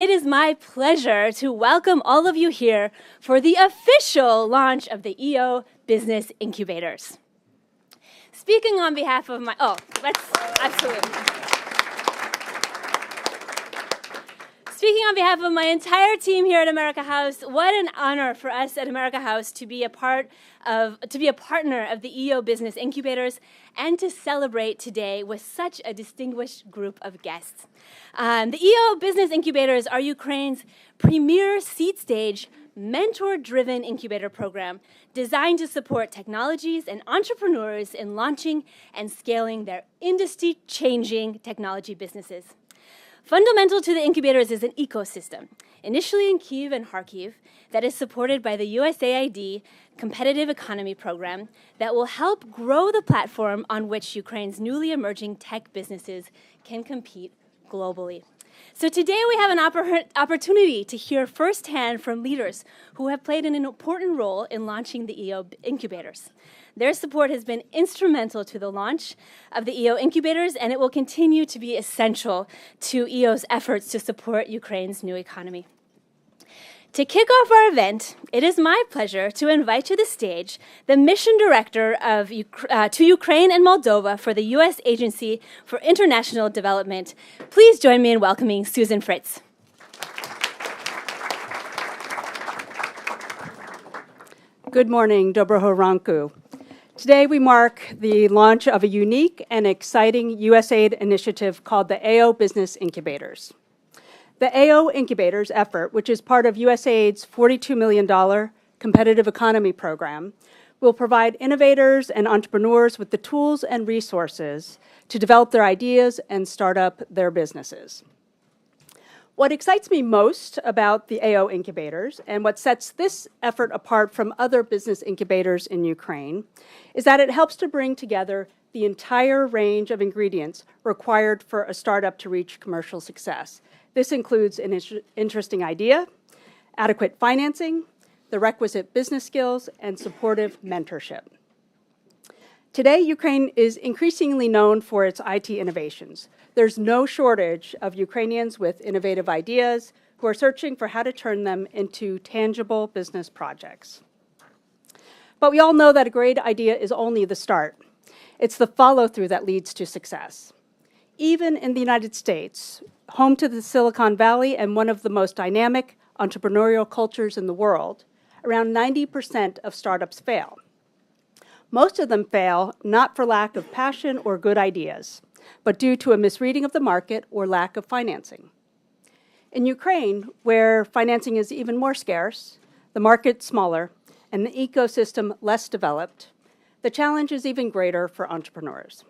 It is my pleasure to welcome all of you here for the official launch of the EO Business Incubators. Speaking on behalf of Speaking on behalf of my entire team here at America House, what an honor for us at America House to be a partner of the EO Business Incubators and to celebrate today with such a distinguished group of guests. The EO Business Incubators are Ukraine's premier seed-stage, mentor-driven incubator program designed to support technologies and entrepreneurs in launching and scaling their industry-changing technology businesses. Fundamental to the incubators is an ecosystem, initially in Kyiv and Kharkiv, that is supported by the USAID Competitive Economy Program that will help grow the platform on which Ukraine's newly emerging tech businesses can compete globally. So today we have an opportunity to hear firsthand from leaders who have played an important role in launching the EO Incubators. Their support has been instrumental to the launch of the EO Incubators, and it will continue to be essential to EO's efforts to support Ukraine's new economy. To kick off our event, it is my pleasure to invite to the stage the Mission Director to Ukraine and Moldova for the U.S. Agency for International Development. Please join me in welcoming Susan Fritz. Good morning, Dobroho Ranku. Today we mark the launch of a unique and exciting USAID initiative called the AO Business Incubators. The AO Incubators effort, which is part of USAID's $42 million Competitive Economy Program, will provide innovators and entrepreneurs with the tools and resources to develop their ideas and start up their businesses. What excites me most about the AO Incubators and what sets this effort apart from other business incubators in Ukraine is that it helps to bring together the entire range of ingredients required for a startup to reach commercial success. This includes an interesting idea, adequate financing, the requisite business skills, and supportive mentorship. Today, Ukraine is increasingly known for its IT innovations. There's no shortage of Ukrainians with innovative ideas who are searching for how to turn them into tangible business projects. But we all know that a great idea is only the start. It's the follow-through that leads to success. Even in the United States, home to the Silicon Valley and one of the most dynamic entrepreneurial cultures in the world, around 90% of startups fail. Most of them fail not for lack of passion or good ideas, but due to a misreading of the market or lack of financing. In Ukraine, where financing is even more scarce, the market smaller, and the ecosystem less developed, the challenge is even greater for entrepreneurs.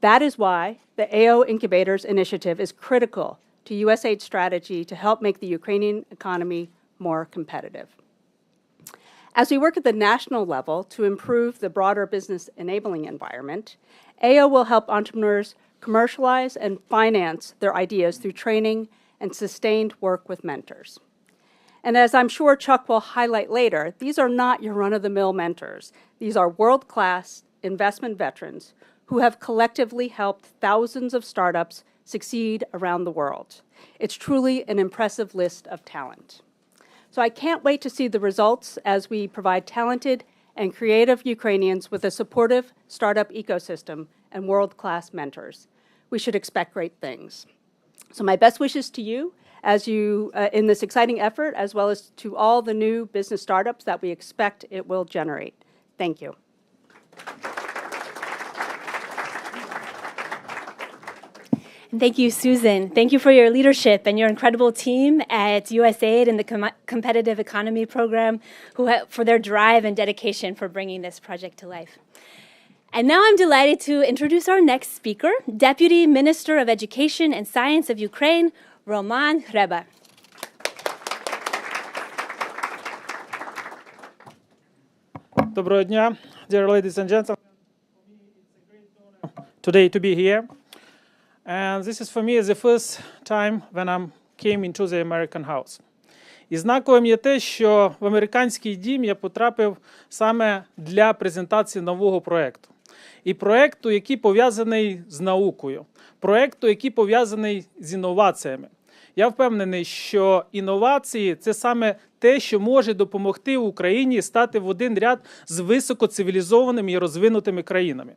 That is why the AO Incubators initiative is critical to USAID's strategy to help make the Ukrainian economy more competitive. As we work at the national level to improve the broader business enabling environment, AO will help entrepreneurs commercialize and finance their ideas through training and sustained work with mentors. And as I'm sure Chuck will highlight later, these are not your run-of-the-mill mentors. These are world-class investment veterans who have collectively helped thousands of startups succeed around the world. It's truly an impressive list of talent. So I can't wait to see the results as we provide talented and creative Ukrainians with a supportive startup ecosystem and world-class mentors. We should expect great things. So my best wishes to you as you in this exciting effort, as well as to all the new business startups that we expect it will generate. Thank you. And thank you, Susan. Thank you for your leadership and your incredible team at USAID and the Competitive Economy Program for their drive and dedication for bringing this project to life. And now I'm delighted to introduce our next speaker, Deputy Minister of Education and Science of Ukraine, Roman Hreba. Доброго дня, dear ladies and gentlemen. For me, it's a great honor today to be here. And this is for me the first time when I came into the American House. І знаковим є те, що в американський дім я потрапив саме для презентації нового проєкту. І проєкту, який пов'язаний з наукою, проєкту, який пов'язаний з інноваціями. Я впевнений, що інновації – це саме те, що може допомогти Україні стати в один ряд з високоцивілізованими і розвинутими країнами.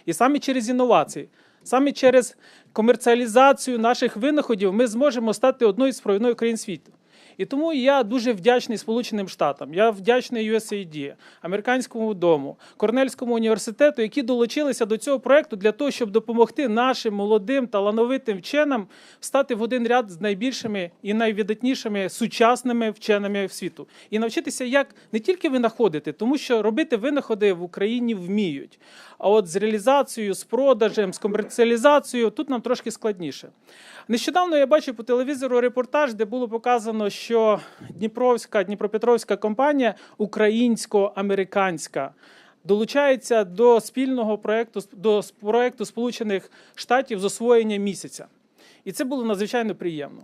І саме через інновації, саме через комерціалізацію наших винаходів ми зможемо стати одною з провідних країн світу. І тому я дуже вдячний Сполученим Штатам, я вдячний USAID, Американському дому, Корнельському університету, які долучилися до цього проєкту для того, щоб допомогти нашим молодим, талановитим вченим стати в один ряд з найбільшими і найвидатнішими сучасними вченими в світу. І навчитися, як не тільки винаходити, тому що робити винаходи в Україні вміють. А от з реалізацією, з продажем, з комерціалізацією тут нам трошки складніше. Нещодавно я бачив по телевізору репортаж, де було показано, що Дніпропетровська компанія українсько-американська долучається до спільного проєкту Сполучених Штатів з освоєння місяця. І це було надзвичайно приємно.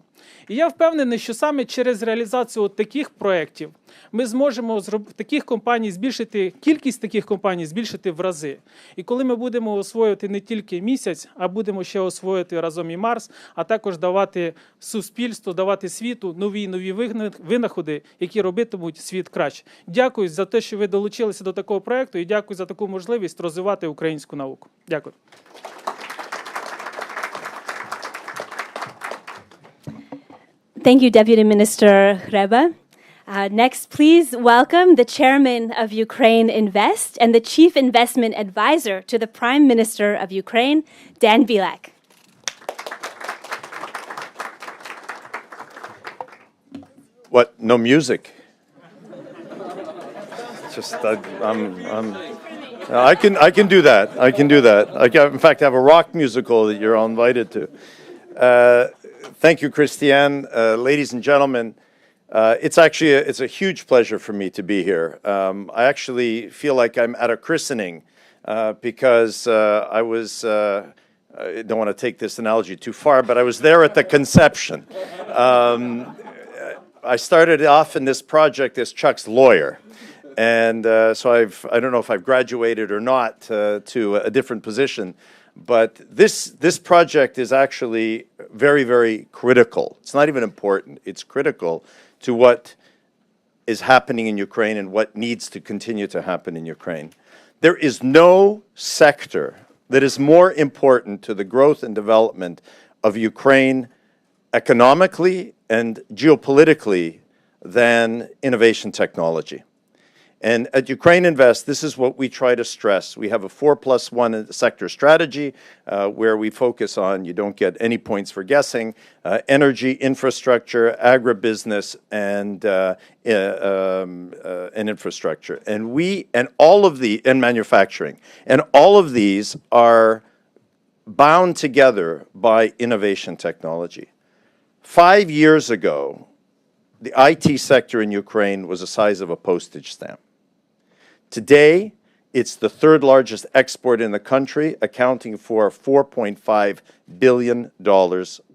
І я впевнений, що саме через реалізацію таких проєктів ми зможемо таких компаній збільшити, кількість таких компаній збільшити в рази. І коли ми будемо освоювати не тільки місяць, а будемо ще освоїти разом і Марс, а також давати суспільству, давати світу нові винаходи, які робитимуть світ краще. Дякую за те, що ви долучилися до такого проєкту, і дякую за таку можливість розвивати українську науку. Дякую. Thank you, Deputy Minister Hreba. Next, please welcome the chairman of Ukraine Invest and the chief investment advisor to the Prime Minister of Ukraine, Dmytro Lac. What? No music? Just I can do that. I can do that. In fact, I have a rock musical that you're all invited to. Thank you, Christiane. Ladies and gentlemen, it's a huge pleasure for me to be here. I actually feel like I'm at a christening because I don't want to take this analogy too far, but I was there at the conception. I started off in this project as Chuck's lawyer. And so I don't know if I've graduated or not to a different position. But this project is actually very, very critical. It's not even important. It's critical to what is happening in Ukraine and what needs to continue to happen in Ukraine. There is no sector that is more important to the growth and development of Ukraine economically and geopolitically than innovation technology. And at Ukraine Invest, this is what we try to stress. We have a 4+1 sector strategy where we focus on, you don't get any points for guessing, energy, infrastructure, agribusiness, and infrastructure. And manufacturing. And all of these are bound together by innovation technology. 5 years ago, the IT sector in Ukraine was the size of a postage stamp. Today, it's the third largest export in the country, accounting for $4.5 billion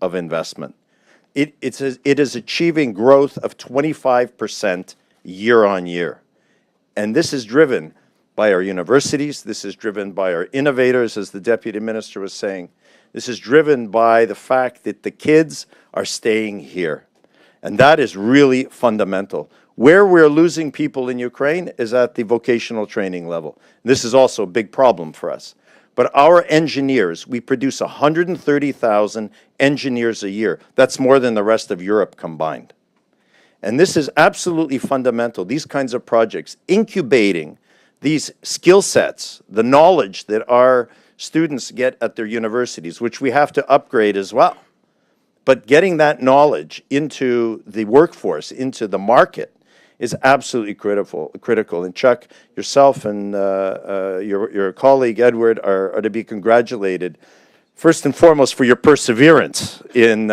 of investment. It is achieving growth of 25% year on year. And this is driven by our universities. This is driven by our innovators, as the Deputy Minister was saying. This is driven by the fact that the kids are staying here. And that is really fundamental. Where we're losing people in Ukraine is at the vocational training level. This is also a big problem for us. But our engineers, we produce 130,000 engineers a year. That's more than the rest of Europe combined. And this is absolutely fundamental, these kinds of projects, incubating these skill sets, the knowledge that our students get at their universities, which we have to upgrade as well. But getting that knowledge into the workforce, into the market, is absolutely critical. And Chuck, yourself and your colleague Edward are to be congratulated, first and foremost, for your perseverance in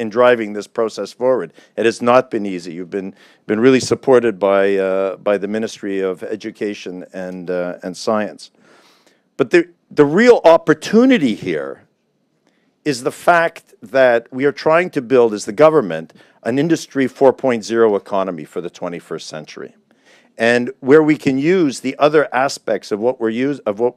driving this process forward. It has not been easy. You've been really supported by the Ministry of Education and Science. But the real opportunity here is the fact that we are trying to build, as the government, an Industry 4.0 economy for the 21st century. and where we can use the other aspects of what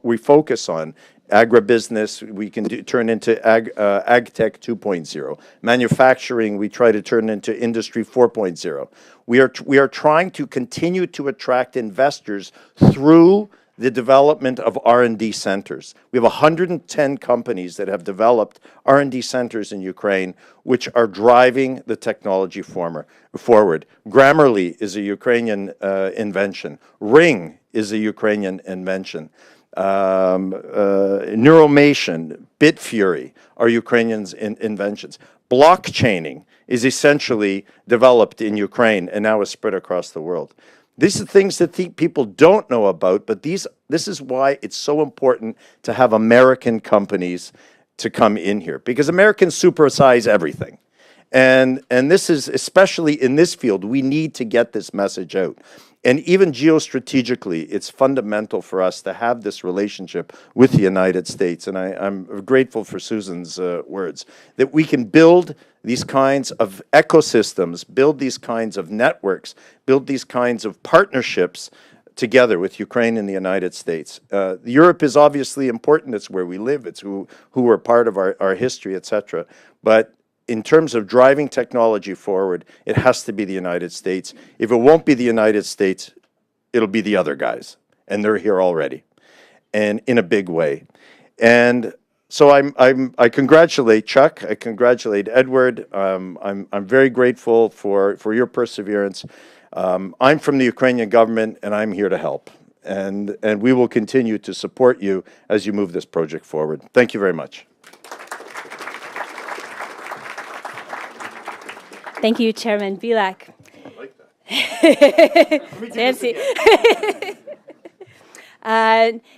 we focus on. Agribusiness, we can turn into ag tech 2.0. Manufacturing, we try to turn into industry 4.0. We are trying to continue to attract investors through the development of R&D centers. We have 110 companies that have developed R&D centers in Ukraine, which are driving the technology forward. Grammarly is a Ukrainian invention. Ring is a Ukrainian invention. Neuromation, Bitfury are Ukrainians' inventions. Blockchaining is essentially developed in Ukraine and now is spread across the world. These are things that people don't know about, but this is why it's so important to have American companies to come in here, because Americans supersize everything. And this is, especially in this field, we need to get this message out. And even geostrategically, it's fundamental for us to have this relationship with the United States. And I'm grateful for Susan's words, that we can build these kinds of ecosystems, build these kinds of networks, build these kinds of partnerships together with Ukraine and the United States. Europe is obviously important. It's where we live. It's who are part of our history, etc. But in terms of driving technology forward, it has to be the United States. If it won't be the United States, it'll be the other guys, and they're here already, and in a big way. And so I congratulate Chuck. I congratulate Edward. I'm very grateful for your perseverance. I'm from the Ukrainian government, and I'm here to help. And we will continue to support you as you move this project forward. Thank you very much. Thank you, Chairman Lac. I like that. Fancy.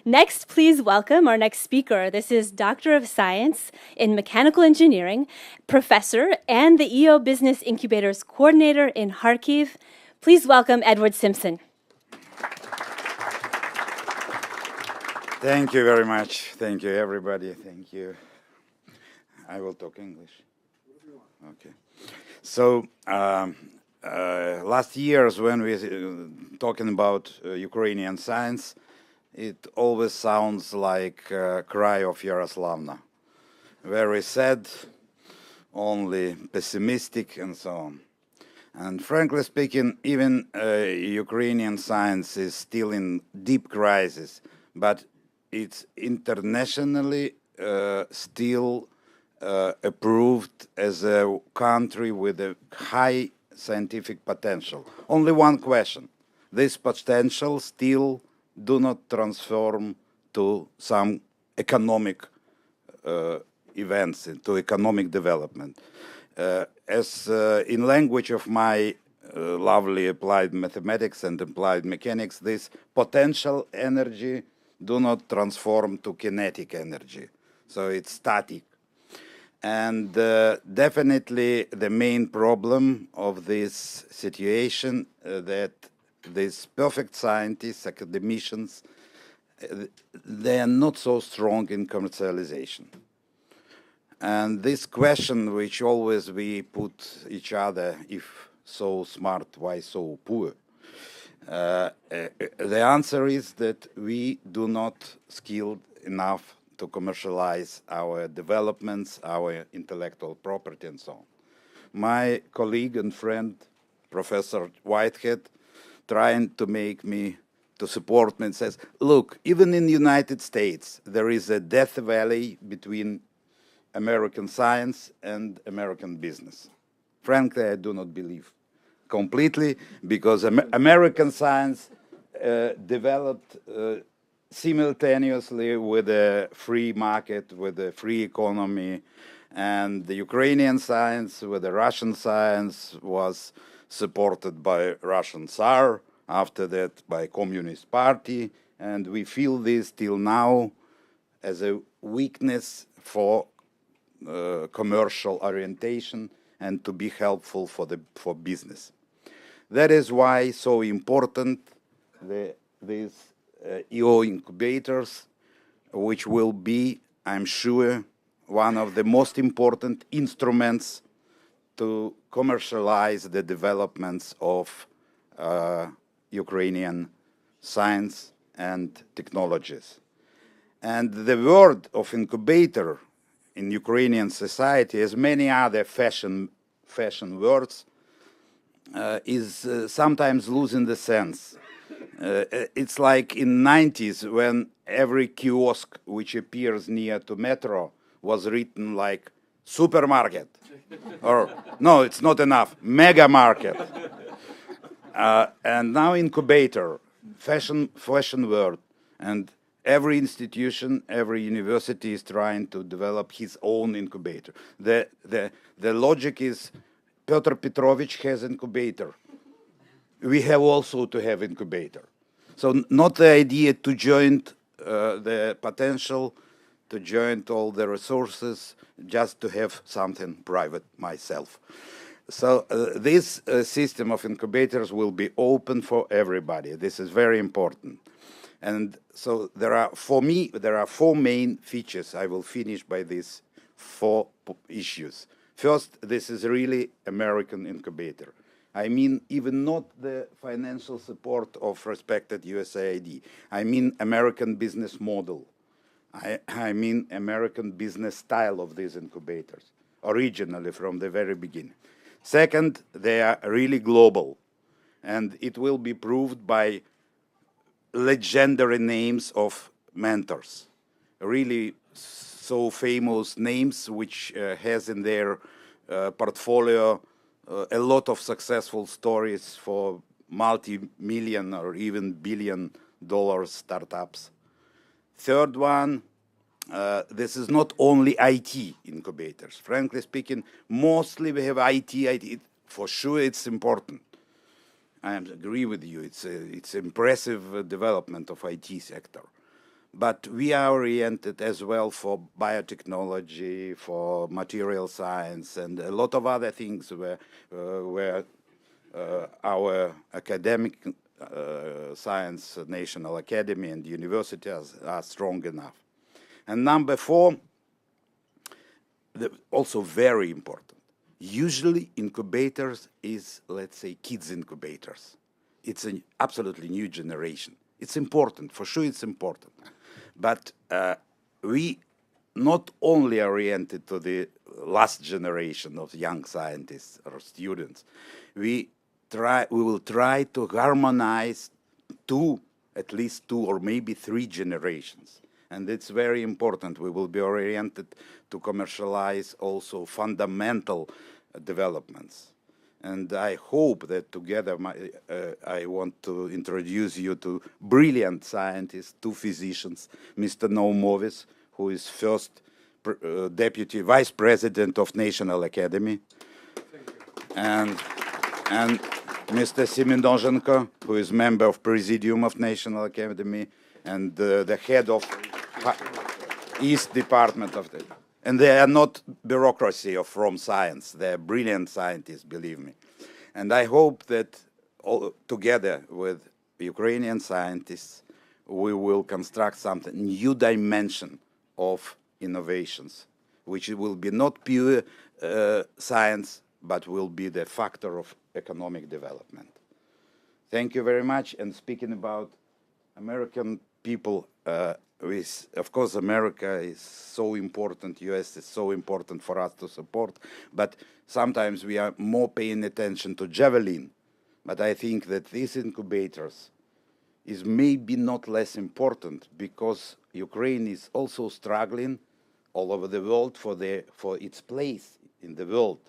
Next, please welcome our next speaker. This is Doctor of Science in Mechanical Engineering, Professor, and the EO Business Incubators Coordinator in Kharkiv. Please welcome Edward Simpson. Thank you very much. Thank you, everybody. Thank you. I will talk English. Okay. So last years when we talking about Ukrainian science, it always sounds like Cry of Yaroslavna. Very sad, only pessimistic, and so on. And frankly speaking, even Ukrainian science is still in deep crisis, but it's internationally still approved as a country with a high scientific potential. Only one question: this potential still do not transform to some economic events, into economic development. As in language of my lovely applied mathematics and applied mechanics, this potential energy do not transform to kinetic energy, so it's static. And definitely the main problem of this situation that these perfect scientists, academicians, they are not so strong in commercialization. And this question which always we put each other, if so smart, why so poor? The answer is that we do not skilled enough to commercialize our developments, our intellectual property, and so on. My colleague and friend, Professor Whitehead, trying to make me, to support me, and says, look, even in the United States, there is a death valley between American science and American business. Frankly, I do not believe completely, because American science developed simultaneously with a free market, with a free economy, and the Ukrainian science with the Russian science was supported by Russian Tsar, after that by Communist Party, and we feel this till now as a weakness for commercial orientation and to be helpful for business. That is why so important these EO incubators, which will be, I'm sure, one of the most important instruments to commercialize the developments of Ukrainian science and technologies. And the word of incubator in Ukrainian society, as many other fashion words, is sometimes losing the sense. It's like in 90s when every kiosk which appears near to metro was written like supermarket, or no, it's not enough, mega market. And now incubator, fashion word, and every institution, every university is trying to develop his own incubator. The logic is Pyotr Petrovich has incubator. We have also to have incubator. So not the idea to join the potential, to join all the resources, just to have something private myself. So this system of incubators will be open for everybody. This is very important. And so for me, there are four main features. I will finish by these four issues. First, this is really American incubator. I mean, even not the financial support of respected USAID. I mean, American business model. I mean, American business style of these incubators, originally from the very beginning. Second, they are really global, and it will be proved by legendary names of mentors, really so famous names which has in their portfolio a lot of successful stories for multi-million or even billion-dollar startups. Third one, this is not only IT incubators. Frankly speaking, mostly we have IT. For sure, it's important. I agree with you. It's impressive development of IT sector. But we are oriented as well for biotechnology, for material science, and a lot of other things where our academic science, National Academy and universities are strong enough. And number four, also very important. Usually incubators is, let's say, kids incubators. It's an absolutely new generation. It's important, for sure it's important. But we not only oriented to the last generation of young scientists or students, we will try to harmonize at least two or maybe three generations. And it's very important. We will be oriented to commercialize also fundamental developments. And I hope that together, I want to introduce you to brilliant scientists, two physicians, Mr. Naumovis, who is first Deputy Vice President of National Academy, and Mr. Semendonzhenko, who is member of Presidium of National Academy and the head of East Department of the... And they are not bureaucracy of from science. They are brilliant scientists, believe me. And I hope that together with Ukrainian scientists, we will construct something, new dimension of innovations, which will be not pure science, but will be the factor of economic development. Thank you very much. And speaking about American people, of course, America is so important, US is so important for us to support, but sometimes we are more paying attention to Javelin. But I think that these incubators is maybe not less important because Ukraine is also struggling all over the world for its place in the world,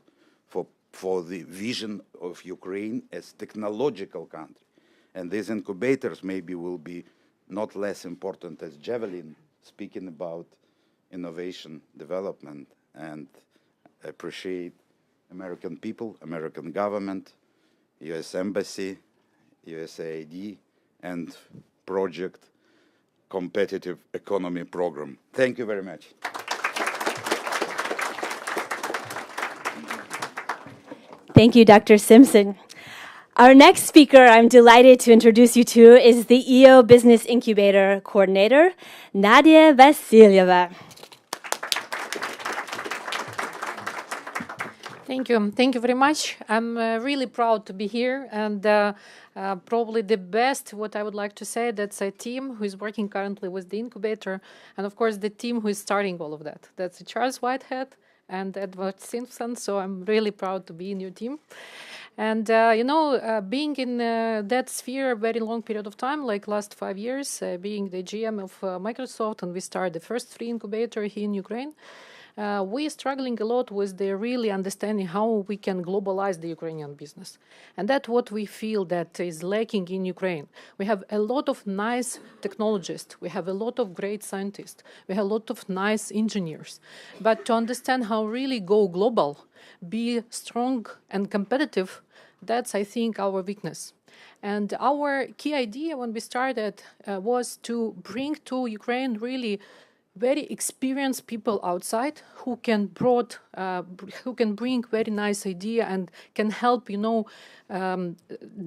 for the vision of Ukraine as technological country. And these incubators maybe will be not less important as Javelin, speaking about innovation development. And I appreciate American people, American government, US Embassy, USAID, and Project Competitive Economy Program. Thank you very much. Thank you, Dr. Simpson. Our next speaker I'm delighted to introduce you to is the EO Business Incubator Coordinator, Nadia Vasilyeva. Thank you. Thank you very much. I'm really proud to be here, and probably the best, what I would like to say, that's a team who is working currently with the incubator, and of course the team who is starting all of that. That's Charles Whitehead and Edward Simpson, so I'm really proud to be in your team. And, being in that sphere a very long period of time, like last 5 years, being the GM of Microsoft, and we started the first free incubator here in Ukraine, we are struggling a lot with the really understanding how we can globalize the Ukrainian business. And that's what we feel that is lacking in Ukraine. We have a lot of nice technologists. We have a lot of great scientists. We have a lot of nice engineers. But to understand how really go global, be strong and competitive, that's, I think, our weakness. And our key idea when we started was to bring to Ukraine really very experienced people outside who can bring very nice idea and can help,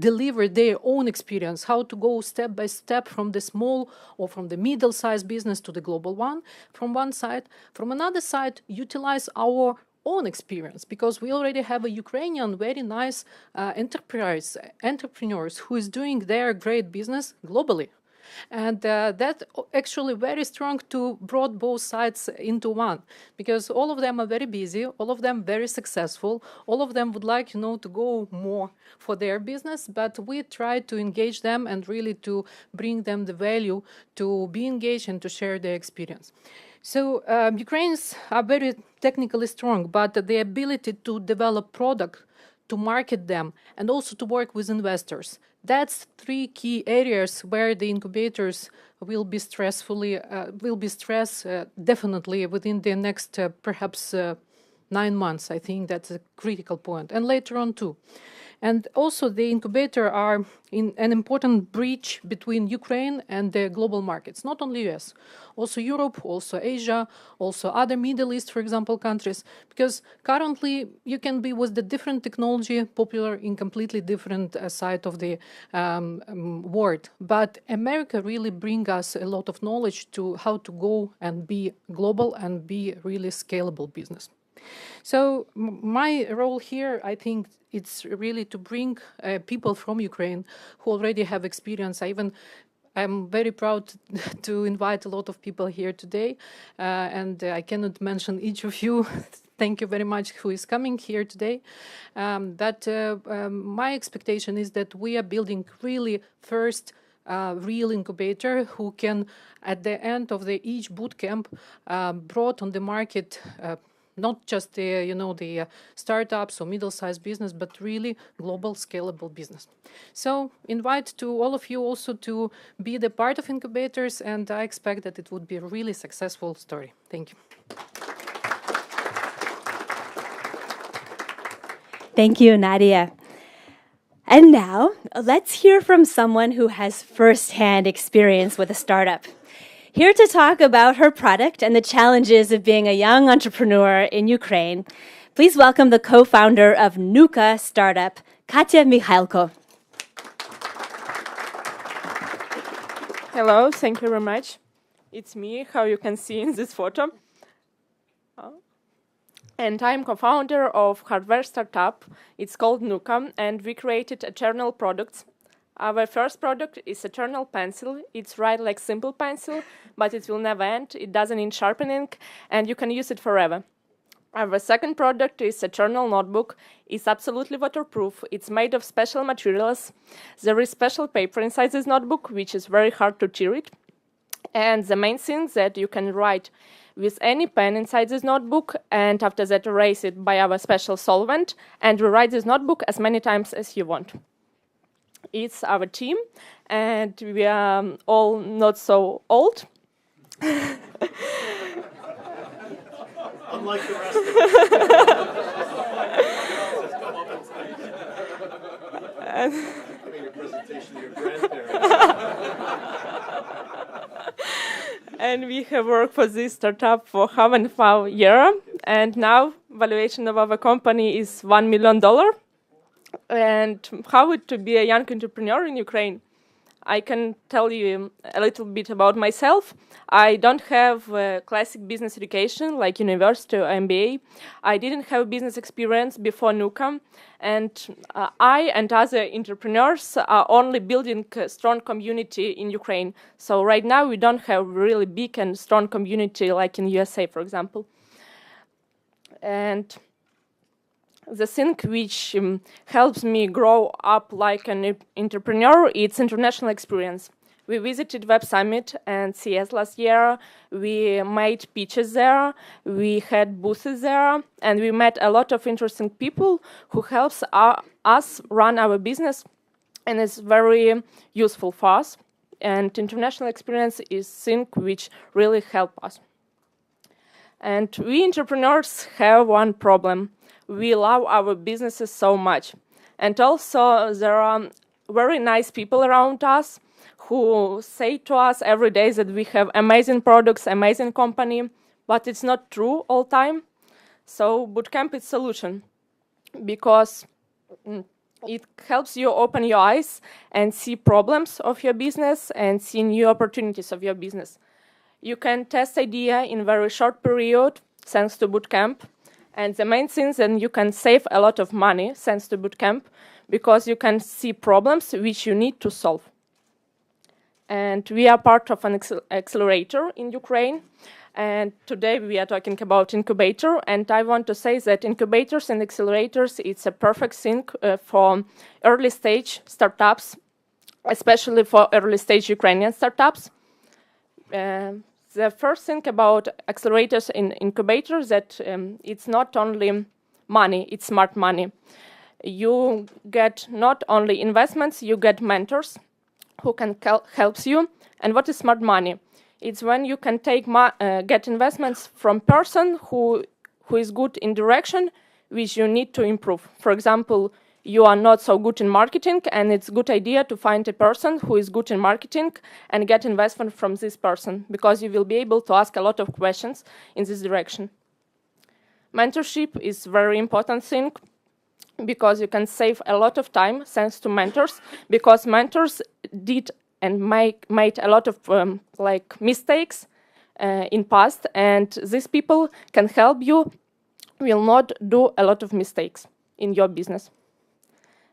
deliver their own experience, how to go step by step from the small or from the middle-sized business to the global one, from one side. From another side, utilize our own experience, because we already have a Ukrainian very nice entrepreneurs who is doing their great business globally. And that actually very strong to brought both sides into one, because all of them are very busy, all of them very successful, all of them would like, to go more for their business, but we try to engage them and really to bring them the value to be engaged and to share their experience. So Ukrainians are very technically strong, but the ability to develop product, to market them, and also to work with investors. That's 3 key areas where the incubators will be definitely within the next perhaps 9 months. I think that's a critical point, and later on too. And also the incubator are in an important bridge between Ukraine and the global markets, not only US, also Europe, also Asia, also other Middle East, for example, countries, because currently you can be with the different technology popular in completely different side of the world. But America really brings us a lot of knowledge to how to go and be global and be really scalable business. So my role here, I think, it's really to bring people from Ukraine who already have experience. I'm very proud to invite a lot of people here today, and I cannot mention each of you. Thank you very much who is coming here today. But my expectation is that we are building really first real incubator who can, at the end of each boot camp, brought on the market not just the startups or middle-sized business, but really global scalable business. So invite to all of you also to be the part of incubators, and I expect that it would be a really successful story. Thank you. Thank you, Nadia. And now, let's hear from someone who has first-hand experience with a startup. Here to talk about her product and the challenges of being a young entrepreneur in Ukraine, please welcome the co-founder of Nuka startup, Katya Mikhailko. Hello, thank you very much. It's me, how you can see in this photo. And I'm co-founder of hardware startup. It's called Nuka, and we created eternal products. Our first product is Eternal Pencil. It's write like simple pencil, but it will never end. It doesn't need sharpening, and you can use it forever. Our second product is Eternal Notebook. It's absolutely waterproof. It's made of special materials. There is special paper inside this notebook, which is very hard to tear it. And the main thing is that you can write with any pen inside this notebook, and after that erase it by our special solvent, and rewrite this notebook as many times as you want. It's our team, and we are all not so old. Unlike the rest of us. Having a presentation to your grandparents. And we have worked for this startup for 1.5 years, and now valuation of our company is $1 million. And how it to be a young entrepreneur in Ukraine? I can tell you a little bit about myself. I don't have a classic business education like university or MBA. I didn't have business experience before NUCAM, and I and other entrepreneurs are only building a strong community in Ukraine. So right now we don't have really big and strong community like in USA, for example. And the thing which helps me grow up like an entrepreneur, it's international experience. We visited Web Summit and CS last year. We made pitches there. We had booths there, and we met a lot of interesting people who helps us run our business, and it's very useful for us. And international experience is thing which really help us. And we entrepreneurs have one problem. We love our businesses so much. And also there are very nice people around us who say to us every day that we have amazing products, amazing company, but it's not true all time. So bootcamp is solution because it helps you open your eyes and see problems of your business and see new opportunities of your business. You can test idea in very short period thanks to bootcamp. And the main thing is that you can save a lot of money thanks to bootcamp because you can see problems which you need to solve. And we are part of an accelerator in Ukraine. And today we are talking about incubator. And I want to say that incubators and accelerators, it's a perfect thing for early stage startups, especially for early stage Ukrainian startups. The first thing about accelerators and incubators that it's not only money, it's smart money. You get not only investments, you get mentors who can help you. And what is smart money? It's when you can get investments from person who is good in direction which you need to improve. For example, you are not so good in marketing, and it's a good idea to find a person who is good in marketing and get investment from this person, because you will be able to ask a lot of questions in this direction. Mentorship is a very important thing, because you can save a lot of time thanks to mentors, because mentors did and made a lot of mistakes in past, and these people can help you will not do a lot of mistakes in your business.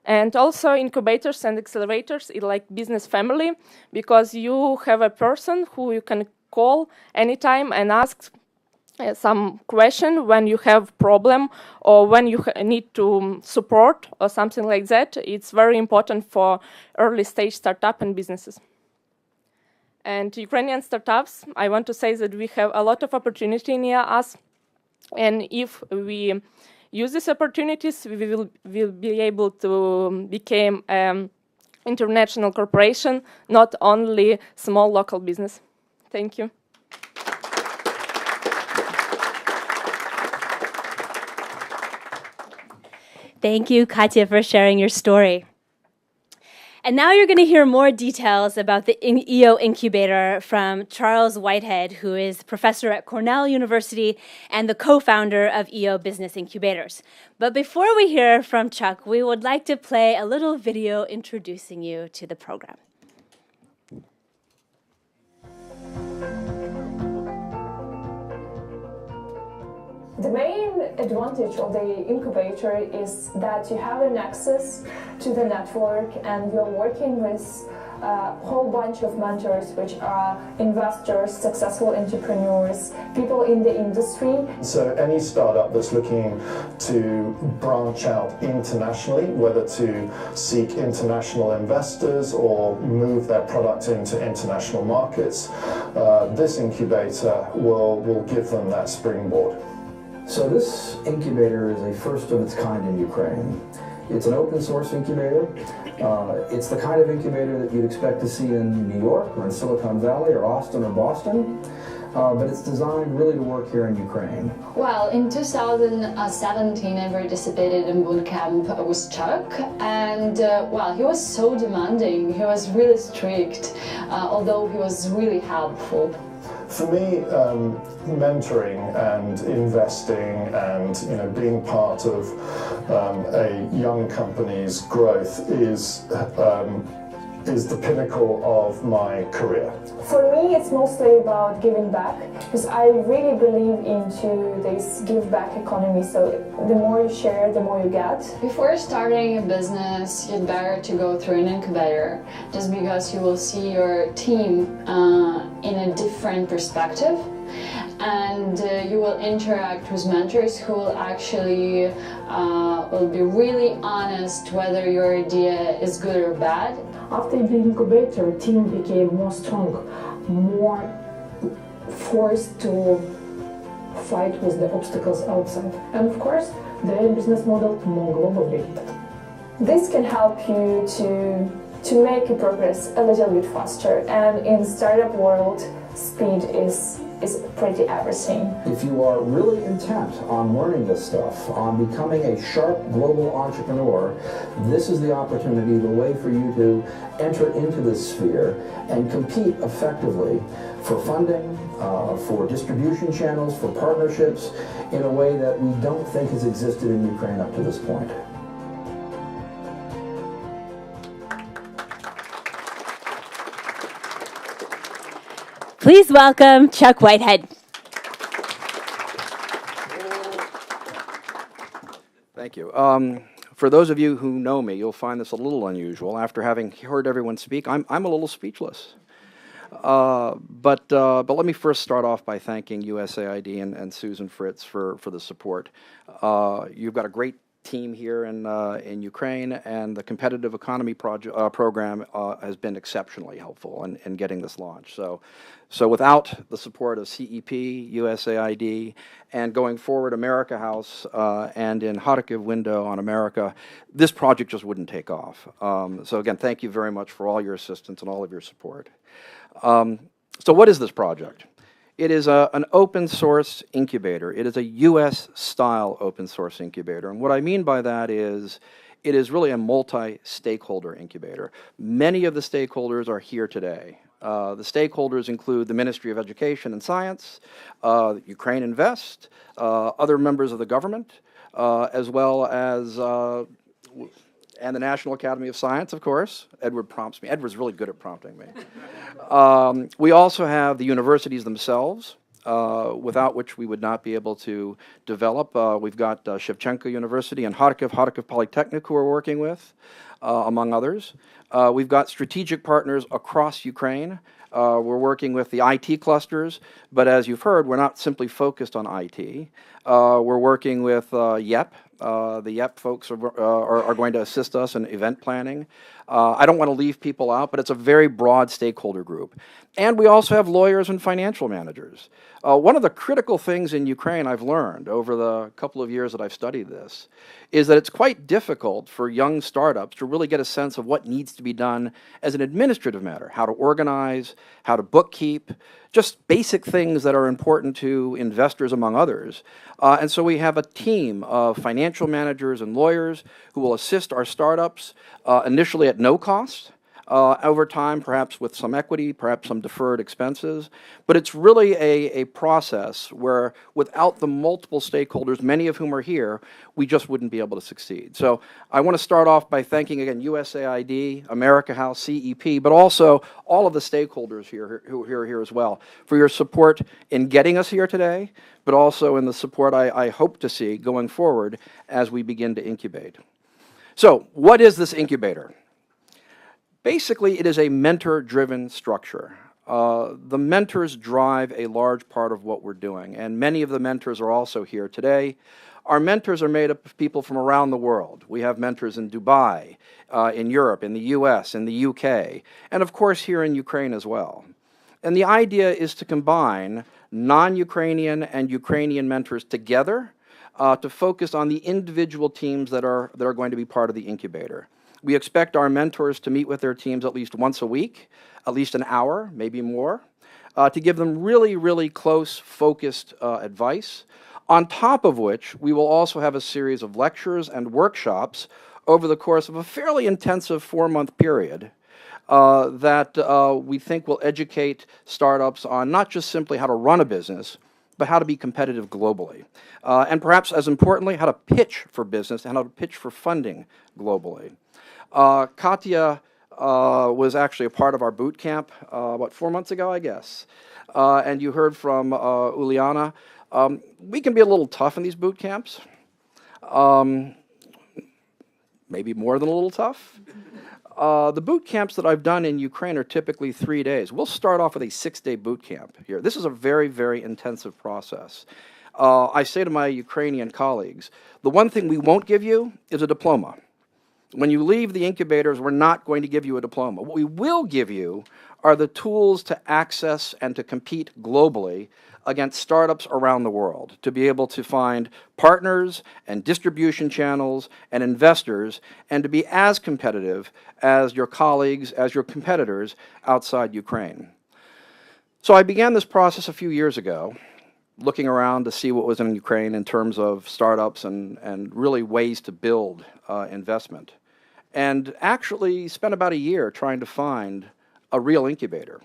And also incubators and accelerators is like business family, because you have a person who you can call anytime and ask some question when you have problem or when you need to support or something like that. It's very important for early stage startup and businesses. And Ukrainian startups, I want to say that we have a lot of opportunity near us, and if we use these opportunities, we will be able to become international corporation, not only small local business. Thank you. Thank you, Katya, for sharing your story. And now you're going to hear more details about the EO Incubator from Charles Whitehead, who is professor at Cornell University and the co-founder of EO Business Incubators. But before we hear from Chuck, we would like to play a little video introducing you to the program. The main advantage of the incubator is that you have an access to the network, and you're working with a whole bunch of mentors, which are investors, successful entrepreneurs, people in the industry. So any startup that's looking to branch out internationally, whether to seek international investors or move their product into international markets, this incubator will give them that springboard. So this incubator is a first of its kind in Ukraine. It's an open source incubator. It's the kind of incubator that you'd expect to see in New York or in Silicon Valley or Austin or Boston, but it's designed really to work here in Ukraine. Well, in 2017 I participated in bootcamp with Chuck, and well, he was so demanding, he was really strict, although he was really helpful. For me, mentoring and investing and being part of a young company's growth is is the pinnacle of my career. For me, it's mostly about giving back, because I really believe into this give back economy. So the more you share, the more you get. Before starting a business, you'd better to go through an incubator, just because you will see your team in a different perspective. And you will interact with mentors who will actually will be really honest whether your idea is good or bad. After the incubator, team became more strong, more forced to fight with the obstacles outside. And of course, their business model more globally. This can help you to make your progress a little bit faster. And in startup world, speed is pretty everything. If you are really intent on learning this stuff, on becoming a sharp global entrepreneur, this is the opportunity, the way for you to enter into this sphere and compete effectively for funding, for distribution channels, for partnerships, in a way that we don't think has existed in Ukraine up to this point. Please welcome Chuck Whitehead. Thank you. For those of you who know me, you'll find this a little unusual. After having heard everyone speak, I'm a little speechless. But let me first start off by thanking USAID and Susan Fritz for the support. You've got a great team here in Ukraine, and the competitive economy program has been exceptionally helpful in getting this launched. So without the support of CEP, USAID, and going forward America House and in Kyiv window on America, this project just wouldn't take off. So again, thank you very much for all your assistance and all of your support. So what is this project? It is an open source incubator. It is a US-style open source incubator. And what I mean by that is it is really a multi-stakeholder incubator. Many of the stakeholders are here today. The stakeholders include the Ministry of Education and Science, Ukraine Invest, other members of the government, as well as and the National Academy of Science, of course. Edward prompts me. Edward's really good at prompting me. We also have the universities themselves, without which we would not be able to develop. We've got Shevchenko University and Kharkiv Polytechnic who we're working with, among others. We've got strategic partners across Ukraine. We're working with the IT clusters, but as you've heard, we're not simply focused on IT. We're working with YEP. The YEP folks are going to assist us in event planning. I don't want to leave people out, but it's a very broad stakeholder group. And we also have lawyers and financial managers. One of the critical things in Ukraine I've learned over the couple of years that I've studied this is that it's quite difficult for young startups to really get a sense of what needs to be done as an administrative matter, how to organize, how to bookkeep, just basic things that are important to investors, among others. And so we have a team of financial managers and lawyers who will assist our startups initially at no cost, over time perhaps with some equity, perhaps some deferred expenses. But it's really a process where without the multiple stakeholders, many of whom are here, we just wouldn't be able to succeed. So I want to start off by thanking again USAID, America House, CEP, but also all of the stakeholders here who are here as well for your support in getting us here today, but also in the support I hope to see going forward as we begin to incubate. So what is this incubator? Basically, it is a mentor-driven structure. The mentors drive a large part of what we're doing, and many of the mentors are also here today. Our mentors are made up of people from around the world. We have mentors in Dubai, in Europe, in the US, in the UK, and of course here in Ukraine as well. And the idea is to combine non-Ukrainian and Ukrainian mentors together to focus on the individual teams that are going to be part of the incubator. We expect our mentors to meet with their teams at least once a week, at least an hour, maybe more, to give them really, really close, focused advice, on top of which we will also have a series of lectures and workshops over the course of a fairly intensive 4-month period that we think will educate startups on not just simply how to run a business, but how to be competitive globally. And perhaps as importantly, how to pitch for business and how to pitch for funding globally. Katya was actually a part of our boot camp, 4 months ago, I guess. And you heard from Uliana. We can be a little tough in these boot camps. Maybe more than a little tough. The boot camps that I've done in Ukraine are typically 3 days. We'll start off with a 6-day boot camp here. This is a very, very intensive process. I say to my Ukrainian colleagues, the one thing we won't give you is a diploma. When you leave the incubators, we're not going to give you a diploma. What we will give you are the tools to access and to compete globally against startups around the world, to be able to find partners and distribution channels and investors, and to be as competitive as your colleagues, as your competitors outside Ukraine. So I began this process a few years ago, looking around to see what was in Ukraine in terms of startups and really ways to build investment. And actually spent about a year trying to find a real incubator.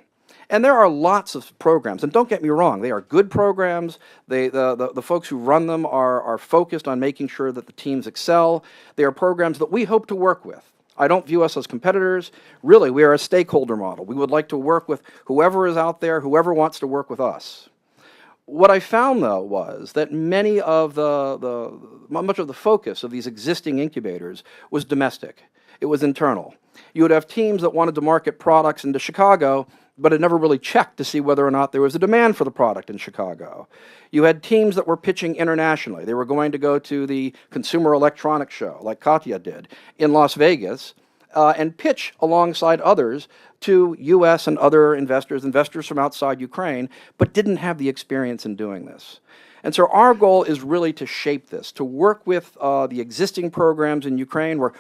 And there are lots of programs, and don't get me wrong, they are good programs. The folks who run them are focused on making sure that the teams excel. They are programs that we hope to work with. I don't view us as competitors. Really, we are a stakeholder model. We would like to work with whoever is out there, whoever wants to work with us. What I found, though, was that many of much of the focus of these existing incubators was domestic. It was internal. You would have teams that wanted to market products into Chicago, but had never really checked to see whether or not there was a demand for the product in Chicago. You had teams that were pitching internationally. They were going to go to the Consumer Electronics Show, like Katya did, in Las Vegas, and pitch alongside others to U.S. and other investors from outside Ukraine, but didn't have the experience in doing this. And so our goal is really to shape this, to work with the existing programs in Ukraine. We're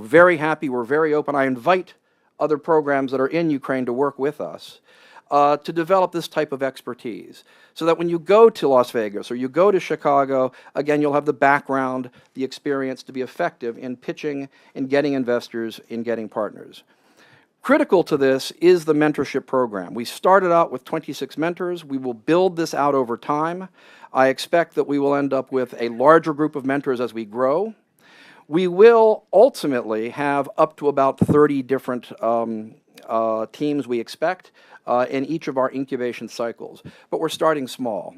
very happy, we're very open. I invite other programs that are in Ukraine to work with us to develop this type of expertise, so that when you go to Las Vegas or you go to Chicago, again, you'll have the background, the experience to be effective in pitching, in getting investors, in getting partners. Critical to this is the mentorship program. We started out with 26 mentors. We will build this out over time. I expect that we will end up with a larger group of mentors as we grow. We will ultimately have up to about 30 different teams, we expect, in each of our incubation cycles. But we're starting small.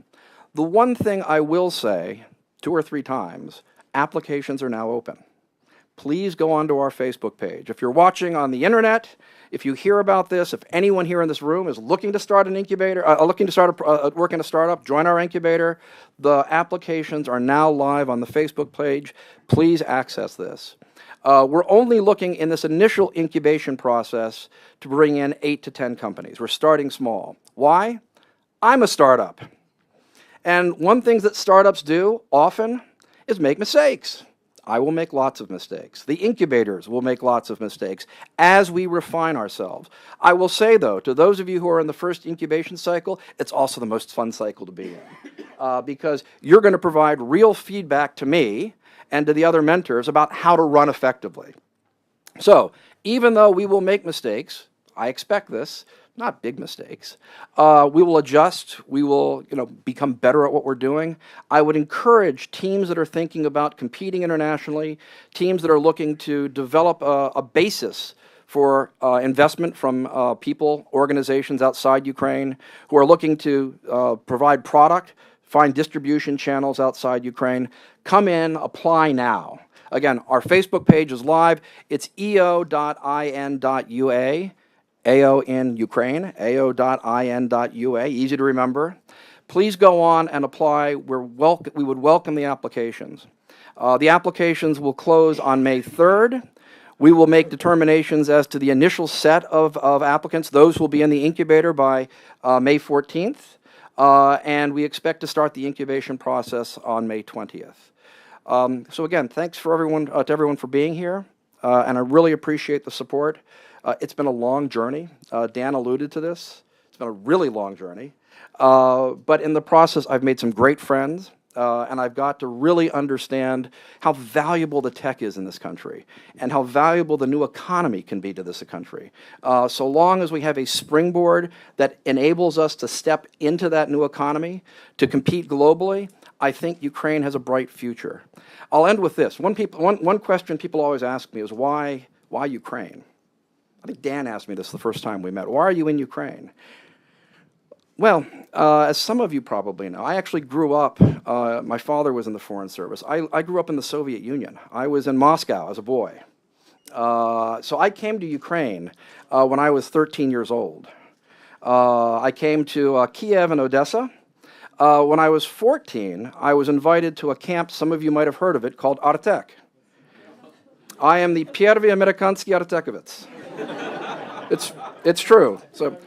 The one thing I will say 2 or 3 times, applications are now open. Please go onto our Facebook page. If you're watching on the internet, if you hear about this, if anyone here in this room is looking to start an incubator, looking to start work in a startup, join our incubator. The applications are now live on the Facebook page. Please access this. We're only looking in this initial incubation process to bring in 8 to 10 companies. We're starting small. Why? I'm a startup. And one thing that startups do often is make mistakes. I will make lots of mistakes. The incubators will make lots of mistakes as we refine ourselves. I will say, though, to those of you who are in the first incubation cycle, it's also the most fun cycle to be in because you're going to provide real feedback to me and to the other mentors about how to run effectively. So even though we will make mistakes, I expect this, not big mistakes, we will adjust, we will become better at what we're doing. I would encourage teams that are thinking about competing internationally, teams that are looking to develop a basis for investment from people, organizations outside Ukraine, who are looking to provide product, find distribution channels outside Ukraine. Come in, apply now. Again, our Facebook page is live. It's eo.in.ua. AO in Ukraine, ao.in.ua, easy to remember. Please go on and apply. We would welcome the applications. The applications will close on May 3rd. We will make determinations as to the initial set of applicants. Those will be in the incubator by May 14th, and we expect to start the incubation process on May 20th. So again, thanks for to everyone for being here, and I really appreciate the support. It's been a long journey. Dan alluded to this. It's been a really long journey. But in the process, I've made some great friends, and I've got to really understand how valuable the tech is in this country and how valuable the new economy can be to this country. So long as we have a springboard that enables us to step into that new economy, to compete globally, I think Ukraine has a bright future. I'll end with this. One question people always ask me is, why Ukraine? I think Dan asked me this the first time we met. Why are you in Ukraine? Well, as some of you probably know, I actually grew up, my father was in the Foreign Service. I grew up in the Soviet Union. I was in Moscow as a boy. So I came to Ukraine when I was 13 years old. I came to Kyiv and Odessa. When I was 14, I was invited to a camp, some of you might have heard of it, called Artek. I am the Первый Американский Artekovец. It's true. So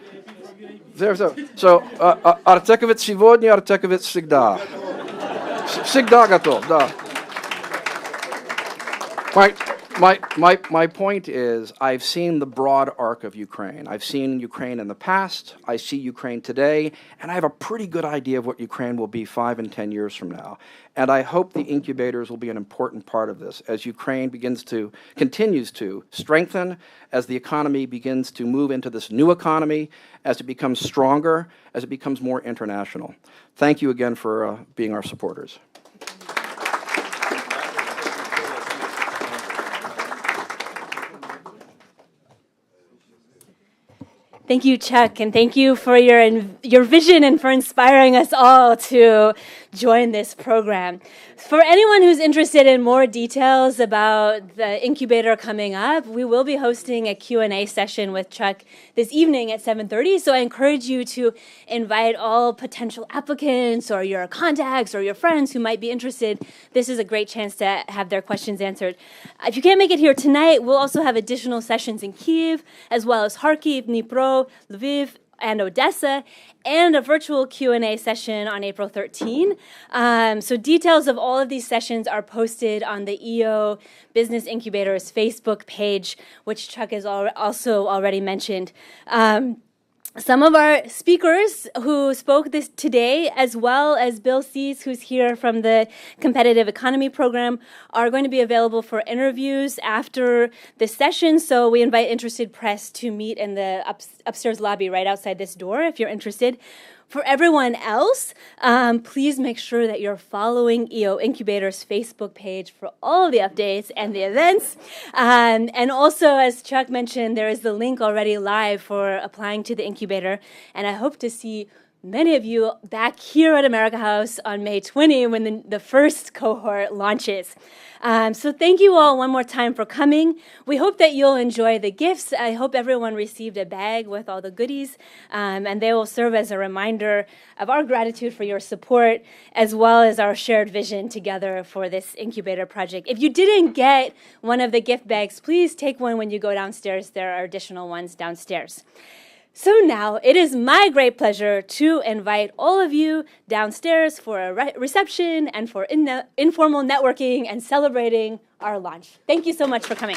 Artekovец сегодня, Artekovец всегда. Всегда готов, да. My point is, I've seen the broad arc of Ukraine. I've seen Ukraine in the past, I see Ukraine today, and I have a pretty good idea of what Ukraine will be 5 and 10 years from now. And I hope the incubators will be an important part of this as Ukraine continues to strengthen, as the economy begins to move into this new economy, as it becomes stronger, as it becomes more international. Thank you again for being our supporters. Thank you, Chuck, and thank you for your vision and for inspiring us all to join this program. For anyone who's interested in more details about the incubator coming up, we will be hosting a Q&A session with Chuck this evening at 7:30, so I encourage you to invite all potential applicants or your contacts or your friends who might be interested. This is a great chance to have their questions answered. If you can't make it here tonight, we'll also have additional sessions in Kyiv, as well as Kharkiv, Dnipro, Lviv, and Odessa, and a virtual Q&A session on April 13. So details of all of these sessions are posted on the EO Business Incubators Facebook page, which Chuck has also already mentioned. Some of our speakers who spoke this today, as well as Bill Cease, who's here from the Competitive Economy Program, are going to be available for interviews after this session. So we invite interested press to meet in the upstairs lobby right outside this door if you're interested. For everyone else, please make sure that you're following EO Incubator's Facebook page for all the updates and the events. And also, as Chuck mentioned, there is the link already live for applying to the incubator. And I hope to see many of you back here at America House on May 20 when the first cohort launches. So thank you all one more time for coming. We hope that you'll enjoy the gifts. I hope everyone received a bag with all the goodies, and they will serve as a reminder of our gratitude for your support, as well as our shared vision together for this incubator project. If you didn't get one of the gift bags, please take one when you go downstairs. There are additional ones downstairs. So now it is my great pleasure to invite all of you downstairs for a reception and for informal networking and celebrating our launch. Thank you so much for coming.